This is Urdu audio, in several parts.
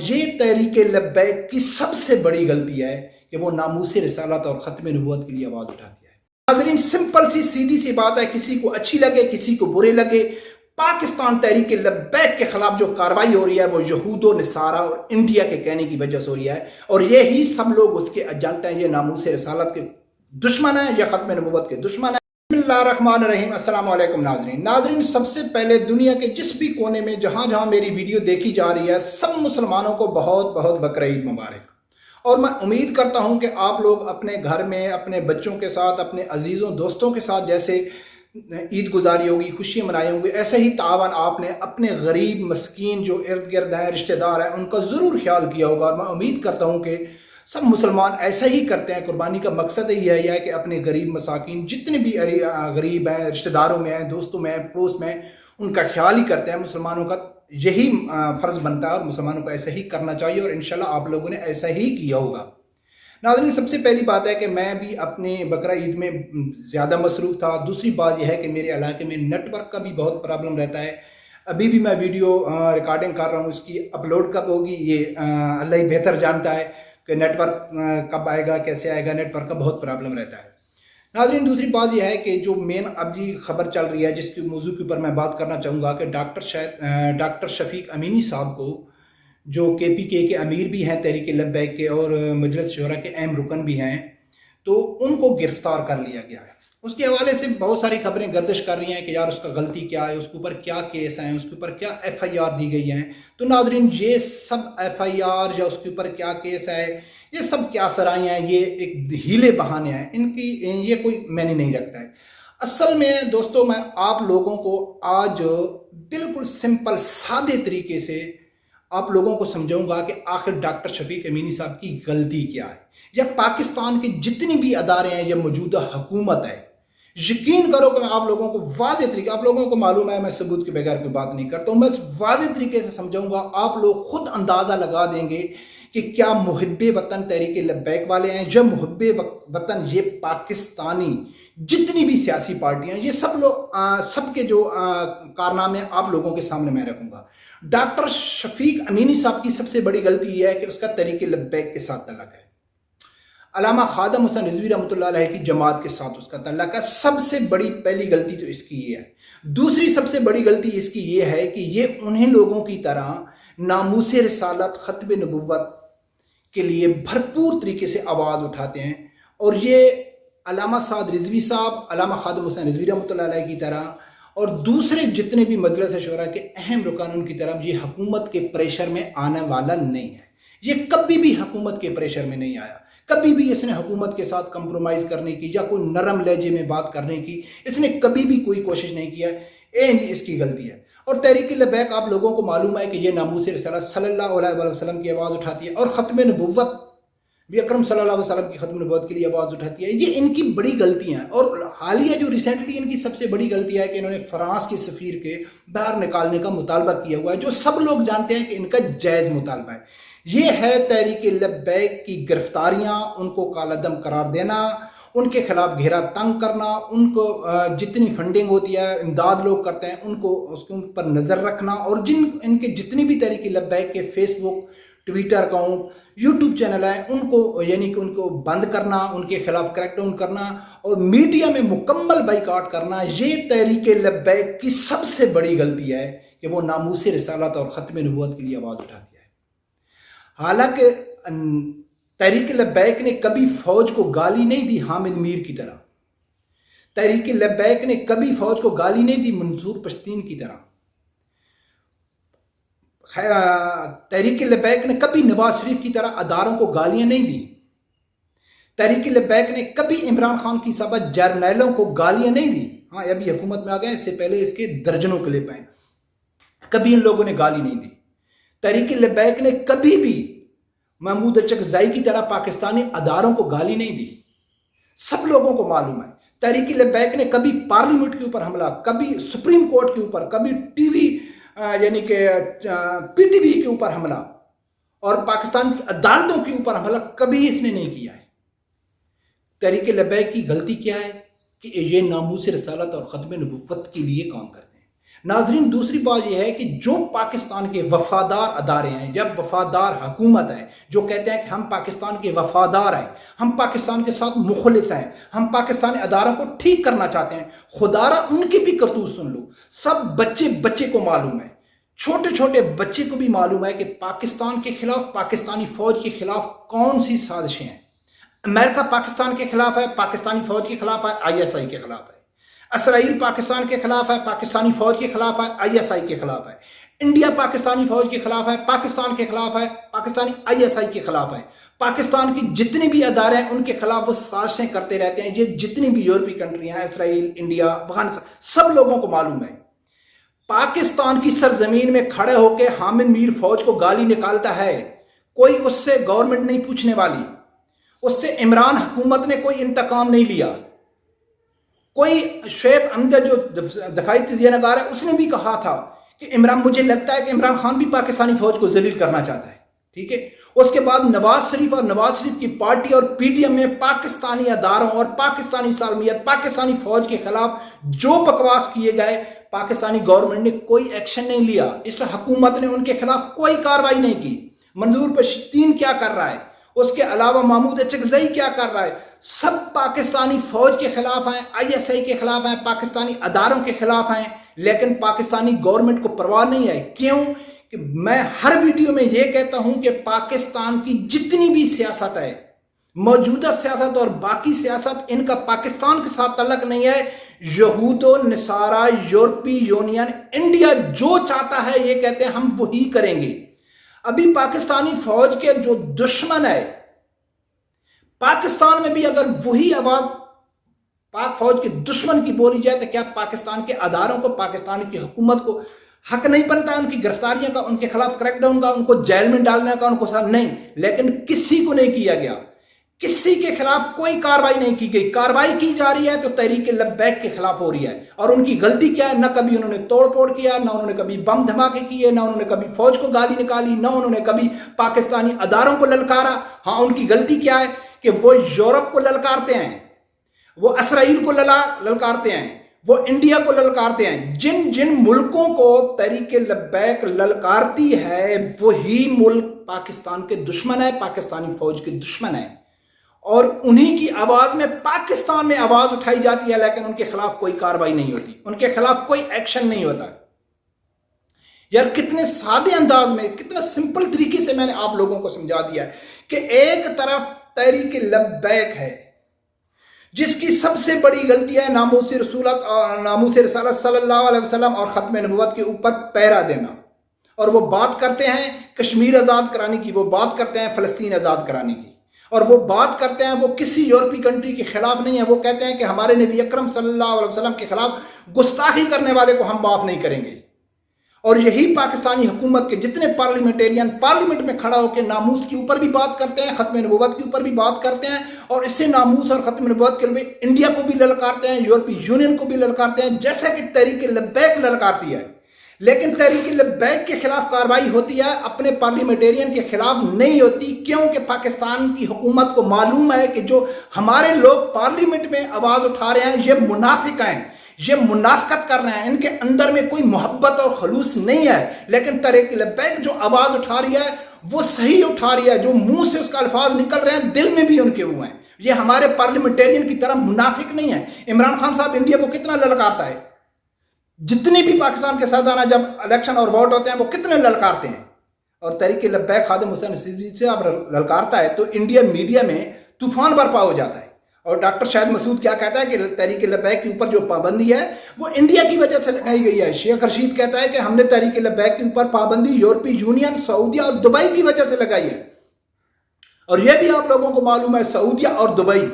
یہ تحریک لبیک کی سب سے بڑی غلطی ہے کہ وہ ناموس رسالت اور ختم نبوت کے لیے آواز اٹھاتی ہے۔ ناظرین، سمپل سی سیدھی سی بات ہے، کسی کو اچھی لگے کسی کو برے لگے، پاکستان تحریک لبیک کے خلاف جو کارروائی ہو رہی ہے وہ یہود و نصارہ اور انڈیا کے کہنے کی وجہ سے ہو رہی ہے، اور یہی سب لوگ اس کے ایجنٹ ہیں۔ یہ ناموس رسالت کے دشمن ہیں، یہ ختم نبوت کے دشمن ہیں۔ بسم اللہ الرحمن الرحیم۔ السلام علیکم ناظرین، سب سے پہلے دنیا کے جس بھی کونے میں جہاں میری ویڈیو دیکھی جا رہی ہے، سب مسلمانوں کو بہت بہت بقرعید مبارک۔ اور میں امید کرتا ہوں کہ آپ لوگ اپنے گھر میں اپنے بچوں کے ساتھ، اپنے عزیزوں دوستوں کے ساتھ جیسے عید گزاری ہوگی، خوشیاں منائی ہوں گی، ایسے ہی تعاون آپ نے اپنے غریب مسکین جو ارد گرد ہیں، رشتہ دار ہیں، ان کا ضرور خیال کیا ہوگا۔ اور میں امید کرتا ہوں کہ سب مسلمان ایسا ہی کرتے ہیں۔ قربانی کا مقصد ہی ہے کہ اپنے غریب مساکین جتنے بھی غریب ہیں، رشتہ داروں میں ہیں، دوستوں میں ہیں، پڑوس میں ہیں، ان کا خیال ہی کرتے ہیں۔ مسلمانوں کا یہی فرض بنتا ہے اور مسلمانوں کو ایسا ہی کرنا چاہیے، اور انشاءاللہ آپ لوگوں نے ایسا ہی کیا ہوگا۔ ناظرین، سب سے پہلی بات ہے کہ میں بھی اپنے بقرہ عید میں زیادہ مصروف تھا۔ دوسری بات یہ ہے کہ میرے علاقے میں نیٹ ورک کا بھی بہت پرابلم رہتا ہے۔ ابھی بھی میں ویڈیو ریکارڈنگ کر رہا ہوں، اس کی اپلوڈ کب ہوگی یہ اللہ ہی بہتر جانتا ہے کہ نیٹ ورک کب آئے گا، کیسے آئے گا، نیٹ ورک کا بہت پرابلم رہتا ہے۔ ناظرین، دوسری بات یہ ہے کہ جو مین اب جی خبر چل رہی ہے، جس کے موضوع کے اوپر میں بات کرنا چاہوں گا کہ ڈاکٹر شفیق امینی صاحب کو، جو KPK کے امیر بھی ہیں تحریک لبیک کے اور مجلس شورا کے اہم رکن بھی ہیں، تو ان کو گرفتار کر لیا گیا ہے۔ اس کے حوالے سے بہت ساری خبریں گردش کر رہی ہیں کہ یار اس کا غلطی کیا ہے، اس کے اوپر کیا کیس ہیں، اس کے اوپر کیا FIR دی گئی ہیں۔ تو ناظرین، یہ سب FIR یا اس کے اوپر کیا کیس ہے، یہ سب کیا سرائیاں ہیں، یہ ایک ہیلے بہانے ہیں، ان کی یہ کوئی معنی نہیں رکھتا ہے۔ اصل میں دوستو، میں آپ لوگوں کو آج بالکل سمپل سادے طریقے سے آپ لوگوں کو سمجھاؤں گا کہ آخر ڈاکٹر شفیق امینی صاحب کی غلطی کیا ہے، یا پاکستان کے جتنی بھی ادارے ہیں، یہ موجودہ حکومت ہے۔ یقین کرو کہ میں آپ لوگوں کو واضح طریقے، آپ لوگوں کو معلوم ہے میں ثبوت کے بغیر کوئی بات نہیں کرتا ہوں، میں واضح طریقے سے سمجھاؤں گا، آپ لوگ خود اندازہ لگا دیں گے کہ کیا محب وطن تحریک لبیک والے ہیں، یا محب وطن یہ پاکستانی جتنی بھی سیاسی پارٹیاں، یہ سب لوگ سب کے جو کارنامے آپ لوگوں کے سامنے میں رکھوں گا۔ ڈاکٹر شفیق امینی صاحب کی سب سے بڑی غلطی یہ ہے کہ اس کا تحریک لبیک کے ساتھ تعلق ہے۔ علامہ خادم حسین رضوی رحمۃ اللہ علیہ کی جماعت کے ساتھ اس کا تعلق ہے۔ سب سے بڑی پہلی غلطی تو اس کی یہ ہے۔ دوسری سب سے بڑی غلطی اس کی یہ ہے کہ یہ انہیں لوگوں کی طرح ناموس رسالت، ختم نبوت کے لیے بھرپور طریقے سے آواز اٹھاتے ہیں، اور یہ علامہ سعد رضوی صاحب، علامہ خادم حسین رضوی رحمۃ اللہ علیہ کی طرح اور دوسرے جتنے بھی مجلس شورا کے اہم رکان کی طرف یہ حکومت کے پریشر میں آنے والا نہیں ہے۔ یہ کبھی بھی حکومت کے پریشر میں نہیں آیا، کبھی بھی اس نے حکومت کے ساتھ کمپرومائز کرنے کی یا کوئی نرم لہجے میں بات کرنے کی اس نے کبھی بھی کوئی کوشش نہیں کیا۔ اس کی غلطی ہے۔ اور تحریک لبیک آپ لوگوں کو معلوم ہے کہ یہ ناموس رسالت صلی اللہ علیہ وسلم کی آواز اٹھاتی ہے، اور ختم نبوت بھی اکرم صلی اللہ علیہ وسلم کی ختم نبوت کے لیے آواز اٹھاتی ہے۔ یہ ان کی بڑی غلطیاں ہیں، اور حالیہ جو ریسنٹلی ان کی سب سے بڑی غلطی ہے کہ انہوں نے فرانس کے سفیر کے باہر نکالنے کا مطالبہ کیا ہوا ہے، جو سب لوگ جانتے ہیں کہ ان کا جائز مطالبہ ہے۔ یہ ہے تحریک لبیک کی گرفتاریاں، ان کو کالعدم قرار دینا، ان کے خلاف گھیرا تنگ کرنا، ان کو جتنی فنڈنگ ہوتی ہے، امداد لوگ کرتے ہیں، ان کو اس کے پر نظر رکھنا، اور ان کے جتنی بھی تحریک لبیک کے فیس بک، ٹویٹر اکاؤنٹ، یوٹیوب چینل ہیں، ان کو یعنی کہ ان کو بند کرنا، ان کے خلاف کریک ڈاؤن کرنا، اور میڈیا میں مکمل بائیکاٹ کرنا۔ یہ تحریک لبیک کی سب سے بڑی غلطی ہے کہ وہ ناموس رسالت اور ختم نبوت کے لیے آواز اٹھاتی ہے۔ حالانکہ تحریک لبیک نے کبھی فوج کو گالی نہیں دی حامد میر کی طرح، تحریک لبیک نے کبھی فوج کو گالی نہیں دی منصور پشتین کی طرح، تحریک لبیک نے کبھی نواز شریف کی طرح اداروں کو گالیاں نہیں دی، تحریک لبیک نے کبھی عمران خان کی سبب جرنیلوں کو گالیاں نہیں دی۔ ہاں، ابھی حکومت میں آ گئے، اس سے پہلے اس کے درجنوں کلپ ہیں، کبھی ان لوگوں نے گالی نہیں دی۔ تحریک لبیک نے کبھی بھی محمود اچکزئی کی طرح پاکستانی اداروں کو گالی نہیں دی، سب لوگوں کو معلوم ہے۔ تحریک لبیک نے کبھی پارلیمنٹ کے اوپر حملہ، کبھی سپریم کورٹ کے اوپر، کبھی ٹی وی یعنی کہ PTV کے اوپر حملہ، اور پاکستان کی عدالتوں کے اوپر حملہ کبھی اس نے نہیں کیا ہے۔ تحریک لبیک کی غلطی کیا ہے کہ یہ ناموس رسالت اور ختم نبوت کے لیے کام کرتے ہیں۔ ناظرین دوسری بات یہ ہے کہ جو پاکستان کے وفادار ادارے ہیں، جب وفادار حکومت ہے جو کہتے ہیں کہ ہم پاکستان کے وفادار ہیں، ہم پاکستان کے ساتھ مخلص ہیں، ہم پاکستانی اداروں کو ٹھیک کرنا چاہتے ہیں، خدا را ان کی بھی کرتوت سن لو. سب بچے کو معلوم ہے، چھوٹے چھوٹے بچے کو بھی معلوم ہے کہ پاکستان کے خلاف، پاکستانی فوج کے خلاف کون سی سازشیں ہیں. امریکہ پاکستان کے خلاف ہے، پاکستانی فوج کے خلاف ہے، ISI کے خلاف ہے. اسرائیل پاکستان کے خلاف ہے، پاکستانی فوج کے خلاف ہے، ISI کے خلاف ہے. انڈیا پاکستانی فوج کے خلاف ہے، پاکستان کے خلاف ہے، پاکستانی ISI کے خلاف ہے. پاکستان کی جتنے بھی ادارے ہیں ان کے خلاف وہ سازشیں کرتے رہتے ہیں. یہ جتنی بھی یورپی کنٹری ہیں، اسرائیل، انڈیا، افغانستان، سب لوگوں کو معلوم ہے. پاکستان کی سرزمین میں کھڑے ہو کے حامد میر فوج کو گالی نکالتا ہے، کوئی اس سے گورنمنٹ نہیں پوچھنے والی، اس سے عمران حکومت نے کوئی انتقام نہیں لیا. کوئی شعیب امجد جو دفاعی تجزیہ نگار ہے، اس نے بھی کہا تھا کہ مجھے لگتا ہے کہ عمران خان بھی پاکستانی فوج کو ذلیل کرنا چاہتا ہے. ٹھیک ہے. اس کے بعد نواز شریف اور نواز شریف کی پارٹی اور PTM میں پاکستانی اداروں اور پاکستانی سالمیت، پاکستانی فوج کے خلاف جو بکواس کیے گئے، پاکستانی گورنمنٹ نے کوئی ایکشن نہیں لیا. اس حکومت نے ان کے خلاف کوئی کارروائی نہیں کی. منظور پشتین کیا کر رہا ہے؟ اس کے علاوہ محمود اچکزئی کیا کر رہا ہے؟ سب پاکستانی فوج کے خلاف ہیں، ISI کے خلاف ہیں، پاکستانی اداروں کے خلاف ہیں، لیکن پاکستانی گورنمنٹ کو پرواہ نہیں ہے. کیوں؟ کہ میں ہر ویڈیو میں یہ کہتا ہوں کہ پاکستان کی جتنی بھی سیاست ہے، موجودہ سیاست اور باقی سیاست، ان کا پاکستان کے ساتھ تعلق نہیں ہے. یہود و نصارہ، یورپی یونین، انڈیا جو چاہتا ہے یہ کہتے ہیں ہم وہی کریں گے. ابھی پاکستانی فوج کے جو دشمن ہے، پاکستان میں بھی اگر وہی آواز پاک فوج کے دشمن کی بولی جائے تو کیا پاکستان کے اداروں کو، پاکستان کی حکومت کو حق نہیں بنتا ہے ان کی گرفتاریوں کا، ان کے خلاف کریک ڈاؤن کا، ان کو جیل میں ڈالنے کا؟ ان کو ساتھ نہیں. لیکن کسی کو نہیں کیا گیا، کسی کے خلاف کوئی کارروائی نہیں کی گئی. کارروائی کی جا رہی ہے تو تحریک لبیک کے خلاف ہو رہی ہے. اور ان کی غلطی کیا ہے؟ نہ کبھی انہوں نے توڑ پھوڑ کیا، نہ انہوں نے کبھی بم دھماکے کیے، نہ انہوں نے کبھی فوج کو گالی نکالی، نہ انہوں نے کبھی پاکستانی اداروں کو للکارا. ہاں، ان کی غلطی کیا ہے کہ وہ یورپ کو للکارتے ہیں، وہ اسرائیل کو للکارتے ہیں، وہ انڈیا کو للکارتے ہیں. جن جن ملکوں کو تحریک لبیک للکارتی ہے وہی ملک پاکستان کے دشمن ہے، پاکستانی فوج کے دشمن ہے. اور انہی کی آواز میں پاکستان میں آواز اٹھائی جاتی ہے، لیکن ان کے خلاف کوئی کارروائی نہیں ہوتی، ان کے خلاف کوئی ایکشن نہیں ہوتا. یار کتنے سادے انداز میں، کتنا سمپل طریقے سے میں نے آپ لوگوں کو سمجھا دیا ہے کہ ایک طرف تحریک لبیک ہے جس کی سب سے بڑی غلطی ہے ناموس رسالت صلی اللہ علیہ وسلم اور ختم نبوت کے اوپر پیرا دینا. اور وہ بات کرتے ہیں کشمیر آزاد کرانے کی، وہ بات کرتے ہیں فلسطین آزاد کرانے کی، اور وہ بات کرتے ہیں، وہ کسی یورپی کنٹری کے خلاف نہیں ہے. وہ کہتے ہیں کہ ہمارے نبی اکرم صلی اللہ علیہ وسلم کے خلاف گستاخی کرنے والے کو ہم معاف نہیں کریں گے. اور یہی پاکستانی حکومت کے جتنے پارلیمنٹیرین پارلیمنٹ میں کھڑا ہو کے ناموس کے اوپر بھی بات کرتے ہیں، ختم نبوت کے اوپر بھی بات کرتے ہیں، اور اس سے ناموس اور ختم نبوت کے لیے انڈیا کو بھی للکارتے ہیں، یورپی یونین کو بھی للکارتے ہیں، جیسا کہ تحریک لبیک للکارتی ہے. لیکن تحریک لبیک کے خلاف کارروائی ہوتی ہے، اپنے پارلیمنٹیرین کے خلاف نہیں ہوتی. کیونکہ پاکستان کی حکومت کو معلوم ہے کہ جو ہمارے لوگ پارلیمنٹ میں آواز اٹھا رہے ہیں یہ منافق ہیں، یہ منافقت کر رہے ہیں، ان کے اندر میں کوئی محبت اور خلوص نہیں ہے. لیکن تحریک لبیک جو آواز اٹھا رہی ہے وہ صحیح اٹھا رہی ہے، جو منہ سے اس کا الفاظ نکل رہے ہیں دل میں بھی ان کے وہ ہیں. یہ ہمارے پارلیمنٹیرین کی طرح منافق نہیں ہے. عمران خان صاحب انڈیا کو کتنا للکارتا ہے، جتنی بھی پاکستان کے سردار جب الیکشن اور ووٹ ہوتے ہیں وہ کتنے للکارتے ہیں. اور تحریک لبیک خادم حسین نصیری سے اب للکارتا ہے تو انڈیا میڈیا میں طوفان برپا ہو جاتا ہے. اور ڈاکٹر شاہد مسعود کیا کہتا ہے کہ تحریک لبیک کے اوپر جو پابندی ہے وہ انڈیا کی وجہ سے لگائی گئی ہے. شیخ رشید کہتا ہے کہ ہم نے تحریک لبیک کے اوپر پابندی یورپی یونین، سعودیہ اور دبئی کی وجہ سے لگائی ہے. اور یہ بھی آپ لوگوں کو معلوم ہے سعودیہ اور دبئی،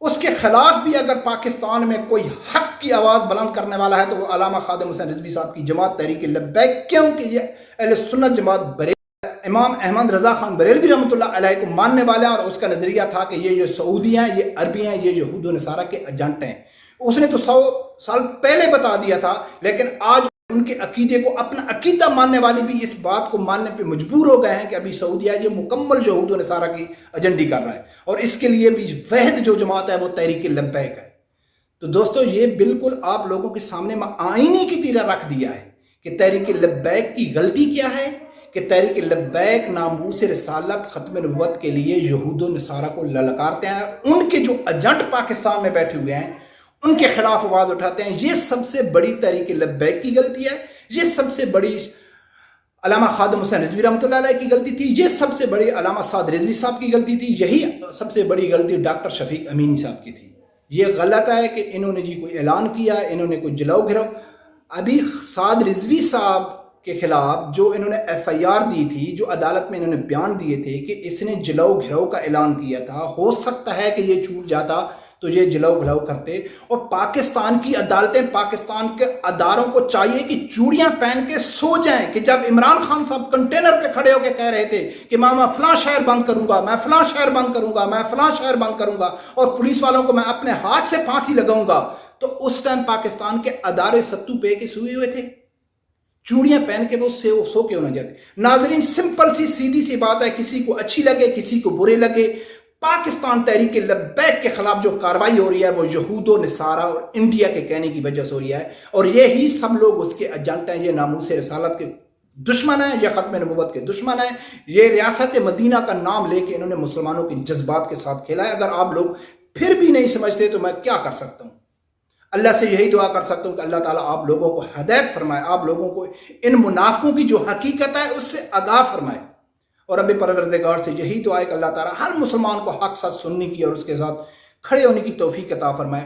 اس کے خلاف بھی اگر پاکستان میں کوئی حق کی آواز بلند کرنے والا ہے تو وہ علامہ خادم حسین رضوی صاحب کی جماعت تحریک لبیک. کیونکہ یہ اہل سنت جماعت بریلوی، امام احمد رضا خان بریلوی رحمۃ اللہ علیہ کو ماننے والے ہیں، اور اس کا نظریہ تھا کہ یہ جو سعودی ہیں، یہ عربی ہیں، یہ یہود و نصارہ کے ایجنٹ ہیں. اس نے تو 100 سال پہلے بتا دیا تھا، لیکن آج ان کے عقیدے کو، اپنا عقیدہ ماننے والے بھی اس بات کو ماننے پہ مجبور ہو گئے ہیں کہ ابھی سعودیہ یہ مکمل یہود و نصارہ کی ایجنڈی کر رہا ہے. اور اس کے لیے بھی واحد جو جماعت ہے وہ تحریک لبیک ہے. تو دوستو یہ بالکل آپ لوگوں کے سامنے میں آئینے کی طرح رکھ دیا ہے کہ تحریک لبیک کی غلطی کیا ہے، کہ تحریک لبیک ناموس رسالت ختم نبوت کے لیے یہود و نصارہ کو للکارتے ہیں، ان کے جو ایجنٹ پاکستان میں بیٹھے ہوئے ہیں ان کے خلاف آواز اٹھاتے ہیں۔ یہ سب سے بڑی تحریک لبیک کی غلطی ہے، یہ سب سے بڑی علامہ خادم حسین رضوی رحمۃ اللہ علیہ کی غلطی تھی، یہ سب سے بڑی علامہ سعد رضوی صاحب کی غلطی تھی، یہی سب سے بڑی غلطی ڈاکٹر شفیق امینی صاحب کی تھی۔ یہ غلط ہے کہ انہوں نے کوئی اعلان کیا، انہوں نے کوئی جلاؤ گھراؤ۔ ابھی سعد رضوی صاحب کے خلاف جو انہوں نے ایف آئی آر دی تھی، جو عدالت میں انہوں نے بیان دیے تھے کہ اس نے جلاؤ گھراؤ کا اعلان کیا تھا، ہو سکتا ہے کہ یہ چھوٹ جاتا تو یہ جلاؤ گھلاؤ کرتے۔ اور پاکستان کی عدالتیں، پاکستان کے اداروں کو چاہیے کہ چوڑیاں پہن کے سو جائیں کہ جب عمران خان صاحب کنٹینر پہ کھڑے ہو کے کہہ رہے تھے کہ میں فلاں شہر بند کروں گا، میں فلاں شہر بند کروں گا، میں فلاں شہر بند کروں گا، اور پولیس والوں کو میں اپنے ہاتھ سے پھانسی لگاؤں گا، تو اس ٹائم پاکستان کے ادارے ستو پہ کے سوئے ہوئے تھے؟ چوڑیاں پہن کے وہ سو کے ہونا جاتے۔ ناظرین، سمپل سی سیدھی سی بات ہے، کسی کو اچھی لگے کسی کو برے لگے، پاکستان تحریک لبیک کے خلاف جو کاروائی ہو رہی ہے وہ یہود و نصارہ اور انڈیا کے کہنے کی وجہ سے ہو رہی ہے، اور یہی سب لوگ اس کے ایجنٹ ہیں۔ یہ ناموس رسالت کے دشمن ہیں، یہ ختم نبوت کے دشمن ہیں، یہ ریاست مدینہ کا نام لے کے انہوں نے مسلمانوں کے جذبات کے ساتھ کھیلا ہے۔ اگر آپ لوگ پھر بھی نہیں سمجھتے تو میں کیا کر سکتا ہوں؟ اللہ سے یہی دعا کر سکتا ہوں کہ اللہ تعالیٰ آپ لوگوں کو ہدایت فرمائے، آپ لوگوں کو ان منافقوں کی جو حقیقت ہے اس سے آگاہ فرمائے، اور رب پروردگار سے یہی دعا ہے کہ اللہ تعالیٰ ہر مسلمان کو حق سچ سننے کی اور اس کے ساتھ کھڑے ہونے کی توفیق عطا فرمائے۔